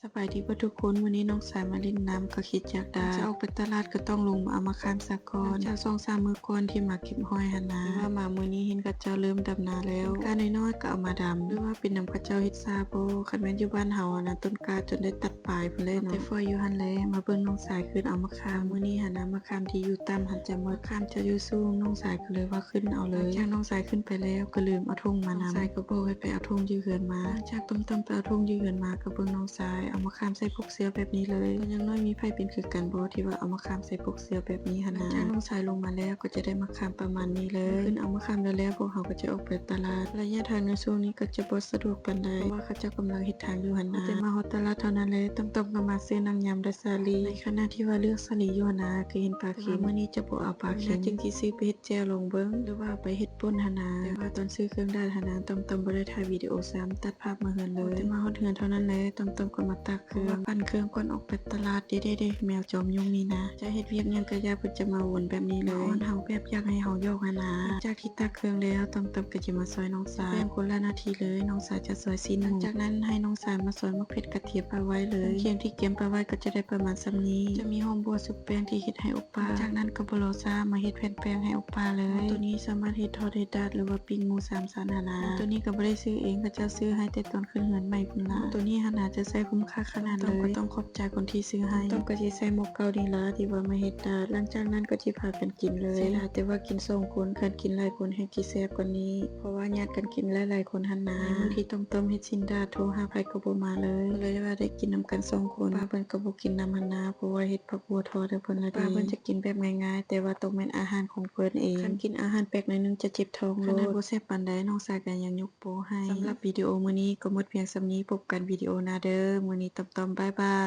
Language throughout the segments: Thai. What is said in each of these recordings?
สบายดีเบ่ทุกคนวันนี้น้องสายมาเล่นน้ำก็คิดอยากได้จะออกไปตลาดก็ต้องลงมาเอามะขามสะก่อนจาก2-3มื้อก่อนที่มาเก็บหอยหั่นนะแต่ว่ามามื้อนี้เห็นเขาเจ้าเริ่มดำนาแล้วกาน้อยๆก็เอามาดำหรือว่าเป็นนำเขาเจ้าเฮ็ดซาบ่คันแม่นอยู่บ้านเฮาอะนะต้นกาจนได้ตัดปลายพุ่นเลยเนาะแต่ฟอยอยู่หั่นแหละมาเบิ่งน้องสายขึ้นเอามะขามมื้อนี้หั่นนะมะขามที่อยู่ต่ำหั่นจะหมดมะขามจะอยู่สูงน้องสายก็เลยว่าขึ้นเอาเลยจากน้องสายขึ้นไปแล้วก็ลืมเอาถุงมานำน้องสายก็บอกให้ไปเอาถุงอยู่เฮือนมาจากต้มๆไปเอาถุงอยู่เฮือนมาก็เบิ่งน้องสายเอามะขามใส่พวกเสื้อแบบนี้เลยก็ยังน้อยมีไผเป็นคือกันบ่ที่ว่าเอามะขามใส่พวกเสื้อแบบนี้หั่นนะจากน้องสายลงมาแล้วก็จะได้มะขามประมาณนี้เลยขึ้นเอามะขามแล้วพวกเขาก็จะออกไปตลาดระยะทางในช่วงนี้ก็จะบ่สะดวกปานใดเพราะว่าเขาเจ้ากำลังเฮ็ดทางอยู่หั่นนะแต่มาฮอดตลาดเท่านั้นแหละต้มๆก็มาซื้อน้ำยำและสาลีในขณะที่ว่าเลือกสาลีอยู่หั่นนะก็เห็นปลาเค็มมื้อนี้จะบ่เอาปลาเค็มจึงสิซื้อไปเฮ็ดแจ่วลงเบิ่งหรือว่าไปเฮ็ดป่นหั่นนะแต่ว่าตอนซื้อเครื่องด้านหั่นนะต้มๆบ่ได้ถ่ายวิดีโอซ้ำตัดภาพมาเฮือนเลยแต่มาฮอดเฮือนเท่านั้นแหละต้มๆก็มาตักเครื่องปั่นเครื่องก่อนออกไปตลาดเด้ๆๆแมวจอมยุงนี่นะจะเฮ็ดเวียกหยังก็อย่าเพิ่นจะมาวนแบบนี้เลยอ้อนเฮาแบบอยากให้เฮายอกหั่นนะจากที่ตักเครื่องแล้วต้มๆก็จะมาซอยน้องสายแบ่งคนละหน้าที่เลยน้องสายจะซอยซีนหมูจากนั้นให้น้องสายมาซอยมะเขือเทศปลาไว้เลยเคียงที่เกียมปลาไว้ก็จะได้ประมาณส่ำนี้จะมีหอมบัวสุกแป้งที่เฮ็ดให้อบปลาจากนั้นก็บ่รอช้ามาเฮ็ดแผ่นแป้งให้อบปลาเลยตัวนี้สามารถเฮ็ดทอดเฮ็ดดาดหรือว่าปิ้งหมูสามชั้นหั่นนะตัวนี้ก็บ่ได้ซื้อเองเขาเจ้าซื้อให้แต่ตอนขึ้นเรือนใหม่พุ่นล่ะตัวนี้หั่นน่ะจะใช้คุ้มค่าขนาดเลยก็ต้องขอบใจคนที่ซื้อให้ต้องก็สิใส่หมกเก่านี่ล่ะที่ว่ามาเฮ็ดดาดหลังจากนั้นก็สิพากันกินเลยเสียดายแต่ว่ากิน2คนคันกินหลายคนให้สิแซ่บกว่านี้เพราะว่าญาติกันกินหลายๆคนหั่นนะบางทีต้มๆเฮ็ดชิ้นดาดโทรหาไผก็บ่มาเลยก็เลยว่าได้กินนำกัน2คนป้าเพิ่นก็บ่กินนำหั่นนะเพราะว่าเฮ็ดผักบัวทอดให้เพิ่นละป้าเพิ่นจะกินแบบง่ายๆแต่ว่าต้องแม่นอาหารของเพิ่นเองคันกินอาหารแปลกหน่อยนึงจะเจ็บท้องโลดบ่แซ่บปานใดน้องสายก็ยังยกโปรให้สำหรับวิดีโอมื้อนี้ก็หมดเพียงส่ำนี้พบกันวิดีโอหน้าเด้อมื้อนี้ต้อมๆบ๊ายบา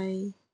ย